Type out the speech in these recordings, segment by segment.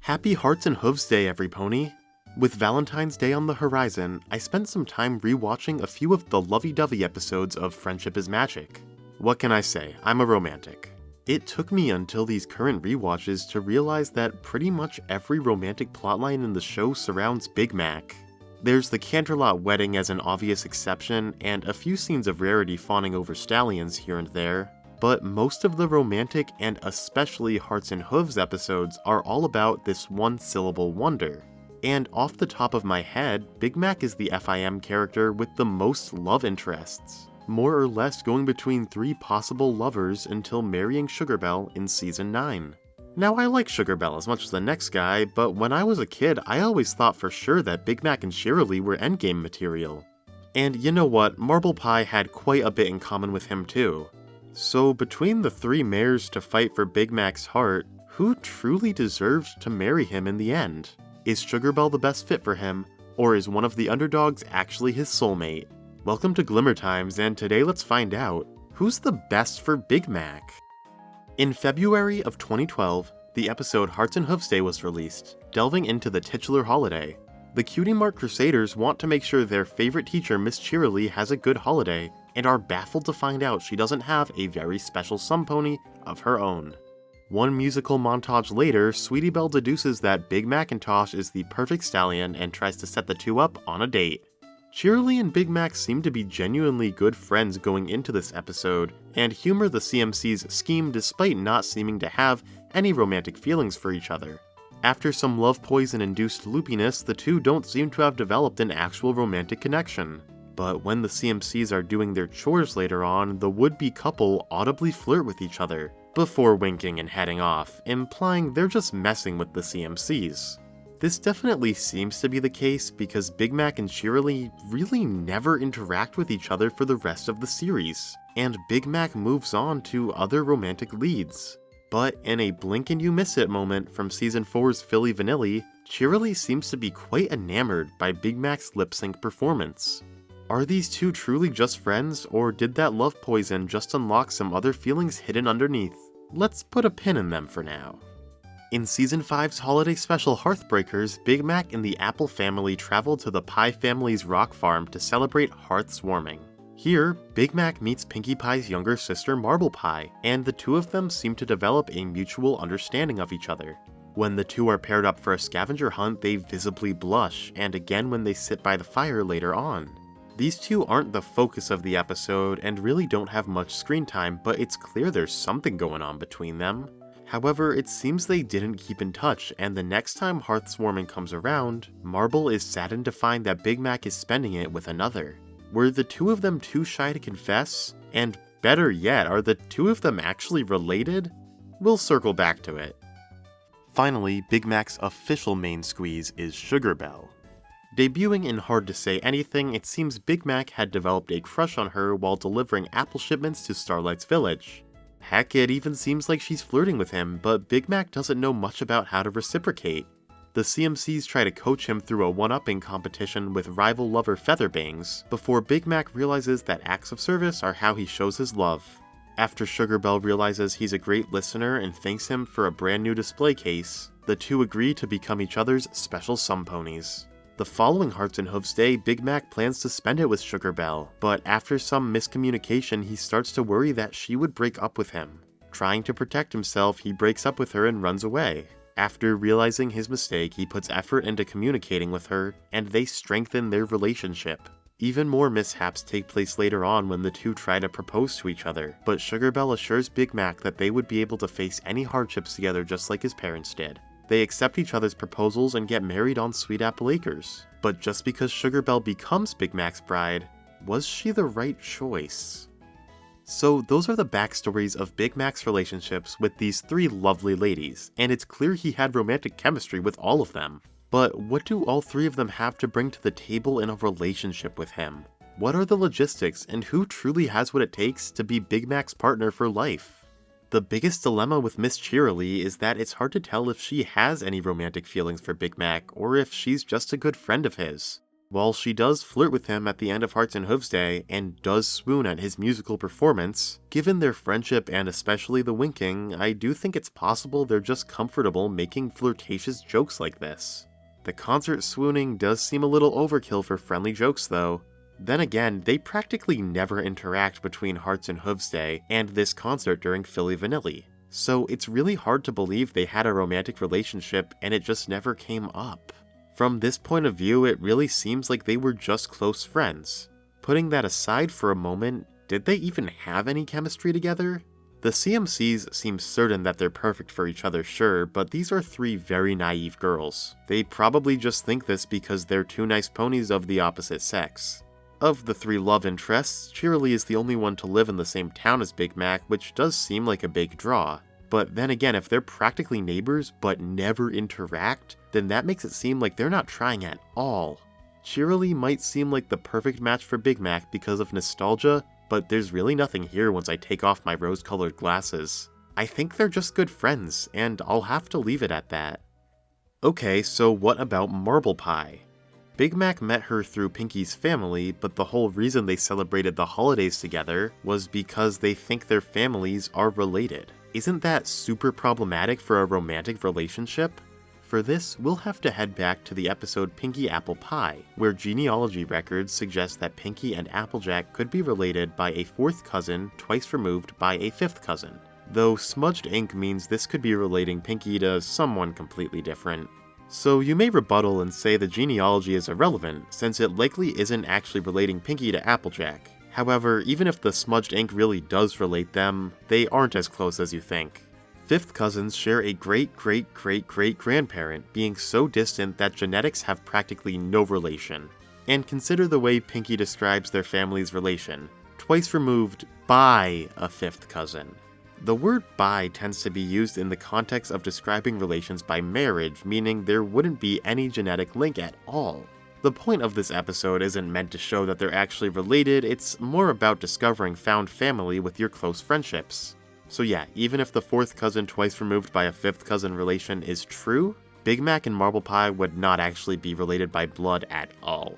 Happy Hearts and Hooves Day, every pony! With Valentine's Day on the horizon, I spent some time rewatching a few of the lovey-dovey episodes of Friendship is Magic. What can I say, I'm a romantic. It took me until these current rewatches to realize that pretty much every romantic plotline in the show surrounds Big Mac. There's the Canterlot wedding as an obvious exception, and a few scenes of Rarity fawning over stallions here and there, but most of the romantic and especially Hearts and Hooves episodes are all about this one-syllable wonder. And off the top of my head, Big Mac is the FIM character with the most love interests, more or less going between 3 possible lovers until marrying Sugarbelle in Season 9. Now, I like Sugarbelle as much as the next guy, but when I was a kid, I always thought for sure that Big Mac and Shirley were endgame material. And you know what, Marble Pie had quite a bit in common with him too. So between the 3 mares to fight for Big Mac's heart, who truly deserves to marry him in the end? Is Sugarbelle the best fit for him, or is one of the underdogs actually his soulmate? Welcome to Glimmer Times, and today let's find out, who's the best for Big Mac? In February of 2012, the episode Hearts and Hooves Day was released, delving into the titular holiday. The Cutie Mark Crusaders want to make sure their favorite teacher, Miss Cheerilee, has a good holiday, and are baffled to find out she doesn't have a very special sun pony of her own. One musical montage later, Sweetie Belle deduces that Big Macintosh is the perfect stallion and tries to set the two up on a date. Cheerilee and Big Mac seem to be genuinely good friends going into this episode, and humor the CMC's scheme despite not seeming to have any romantic feelings for each other. After some love poison-induced loopiness, the two don't seem to have developed an actual romantic connection. But when the CMCs are doing their chores later on, the would-be couple audibly flirt with each other, before winking and heading off, implying they're just messing with the CMCs. This definitely seems to be the case because Big Mac and Cheerilee really never interact with each other for the rest of the series, and Big Mac moves on to other romantic leads. But in a blink and you miss it moment from Season 4's Philly Vanilli, Cheerilee seems to be quite enamored by Big Mac's lip-sync performance. Are these two truly just friends, or did that love poison just unlock some other feelings hidden underneath? Let's put a pin in them for now. In Season 5's holiday special Hearthbreakers, Big Mac and the Apple family travel to the Pie family's rock farm to celebrate Hearth's warming. Here, Big Mac meets Pinkie Pie's younger sister Marble Pie, and the two of them seem to develop a mutual understanding of each other. When the two are paired up for a scavenger hunt, they visibly blush, and again when they sit by the fire later on. These two aren't the focus of the episode and really don't have much screen time, but it's clear there's something going on between them. However, it seems they didn't keep in touch, and the next time Hearth's warming comes around, Marble is saddened to find that Big Mac is spending it with another. Were the two of them too shy to confess? And better yet, are the two of them actually related? We'll circle back to it. Finally, Big Mac's official main squeeze is Sugarbelle. Debuting in Hard to Say Anything, it seems Big Mac had developed a crush on her while delivering apple shipments to Starlight's village. Heck, it even seems like she's flirting with him, but Big Mac doesn't know much about how to reciprocate. The CMCs try to coach him through a one-upping competition with rival lover Featherbangs, before Big Mac realizes that acts of service are how he shows his love. After Sugarbelle realizes he's a great listener and thanks him for a brand new display case, the two agree to become each other's special sun ponies. The following Hearts and Hooves Day, Big Mac plans to spend it with Sugarbelle, but after some miscommunication, he starts to worry that she would break up with him. Trying to protect himself, he breaks up with her and runs away. After realizing his mistake, he puts effort into communicating with her, and they strengthen their relationship. Even more mishaps take place later on when the two try to propose to each other, but Sugarbelle assures Big Mac that they would be able to face any hardships together just like his parents did. They accept each other's proposals and get married on Sweet Apple Acres. But just because Sugarbelle becomes Big Mac's bride, was she the right choice? So those are the backstories of Big Mac's relationships with these 3 lovely ladies, and it's clear he had romantic chemistry with all of them. But what do all 3 of them have to bring to the table in a relationship with him? What are the logistics, and who truly has what it takes to be Big Mac's partner for life? The biggest dilemma with Miss Cheerilee is that it's hard to tell if she has any romantic feelings for Big Mac, or if she's just a good friend of his. While she does flirt with him at the end of Hearts and Hooves Day and does swoon at his musical performance, given their friendship and especially the winking, I do think it's possible they're just comfortable making flirtatious jokes like this. The concert swooning does seem a little overkill for friendly jokes though. Then again, they practically never interact between Hearts and Hooves Day and this concert during Philly Vanilli, so it's really hard to believe they had a romantic relationship and it just never came up. From this point of view, it really seems like they were just close friends. Putting that aside for a moment, did they even have any chemistry together? The CMCs seem certain that they're perfect for each other, sure, but these are three very naive girls. They probably just think this because they're two nice ponies of the opposite sex. Of the three love interests, Cheerilee is the only one to live in the same town as Big Mac, which does seem like a big draw. But then again, if they're practically neighbors but never interact, then that makes it seem like they're not trying at all. Cheerilee might seem like the perfect match for Big Mac because of nostalgia, but there's really nothing here once I take off my rose-colored glasses. I think they're just good friends, and I'll have to leave it at that. Okay, so what about Marble Pie? Big Mac met her through Pinky's family, but the whole reason they celebrated the holidays together was because they think their families are related. Isn't that super problematic for a romantic relationship? For this, we'll have to head back to the episode Pinky Apple Pie, where genealogy records suggest that Pinky and Applejack could be related by a fourth cousin twice removed by a fifth cousin, though smudged ink means this could be relating Pinky to someone completely different. So you may rebuttal and say the genealogy is irrelevant, since it likely isn't actually relating Pinky to Applejack. However, even if the smudged ink really does relate them, they aren't as close as you think. Fifth cousins share a great-great-great-great-grandparent, being so distant that genetics have practically no relation. And consider the way Pinky describes their family's relation, twice removed by a fifth cousin. The word bi tends to be used in the context of describing relations by marriage, meaning there wouldn't be any genetic link at all. The point of this episode isn't meant to show that they're actually related, it's more about discovering found family with your close friendships. So yeah, even if the fourth cousin twice removed by a fifth cousin relation is true, Big Mac and Marble Pie would not actually be related by blood at all.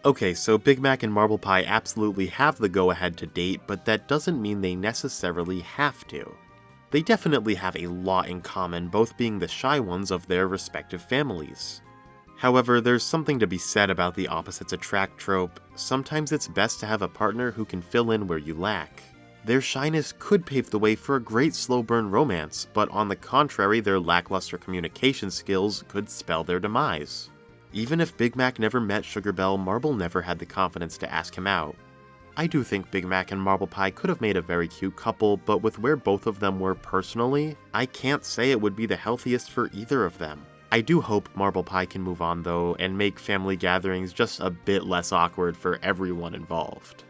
Okay, so Big Mac and Marble Pie absolutely have the go-ahead to date, but that doesn't mean they necessarily have to. They definitely have a lot in common, both being the shy ones of their respective families. However, there's something to be said about the opposites attract trope. Sometimes it's best to have a partner who can fill in where you lack. Their shyness could pave the way for a great slow burn romance, but on the contrary, their lackluster communication skills could spell their demise. Even if Big Mac never met Sugar Belle, Marble never had the confidence to ask him out. I do think Big Mac and Marble Pie could have made a very cute couple, but with where both of them were personally, I can't say it would be the healthiest for either of them. I do hope Marble Pie can move on though, and make family gatherings just a bit less awkward for everyone involved.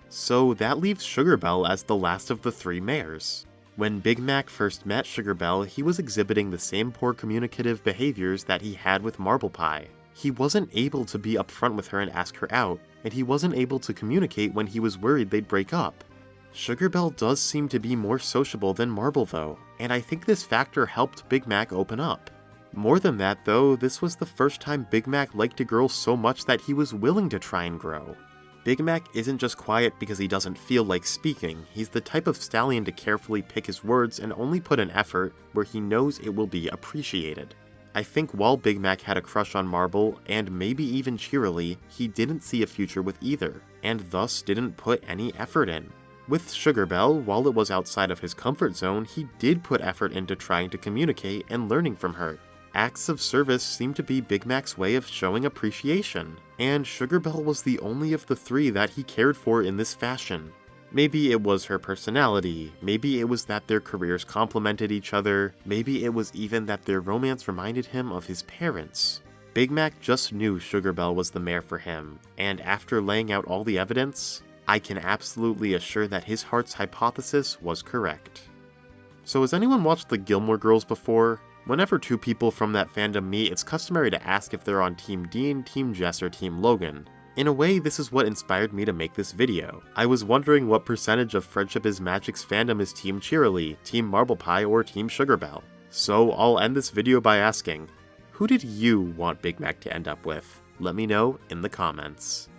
So that leaves Sugar Belle as the last of the three mares. When Big Mac first met Sugar Belle, he was exhibiting the same poor communicative behaviors that he had with Marble Pie. He wasn't able to be upfront with her and ask her out, and he wasn't able to communicate when he was worried they'd break up. Sugar Belle does seem to be more sociable than Marble though, and I think this factor helped Big Mac open up. More than that though, this was the first time Big Mac liked a girl so much that he was willing to try and grow. Big Mac isn't just quiet because he doesn't feel like speaking, he's the type of stallion to carefully pick his words and only put an effort where he knows it will be appreciated. I think while Big Mac had a crush on Marble, and maybe even Cheerilee, he didn't see a future with either, and thus didn't put any effort in. With Sugar Belle, while it was outside of his comfort zone, he did put effort into trying to communicate and learning from her. Acts of service seemed to be Big Mac's way of showing appreciation, and Sugar Belle was the only of the three that he cared for in this fashion. Maybe it was her personality, maybe it was that their careers complemented each other, maybe it was even that their romance reminded him of his parents. Big Mac just knew Sugar Belle was the mare for him, and after laying out all the evidence, I can absolutely assure that his heart's hypothesis was correct. So has anyone watched the Gilmore Girls before? Whenever two people from that fandom meet, it's customary to ask if they're on Team Dean, Team Jess, or Team Logan. In a way, this is what inspired me to make this video. I was wondering what percentage of Friendship is Magic's fandom is Team Cheerilee, Team Marble Pie, or Team Sugar Belle. So I'll end this video by asking, who did you want Big Mac to end up with? Let me know in the comments.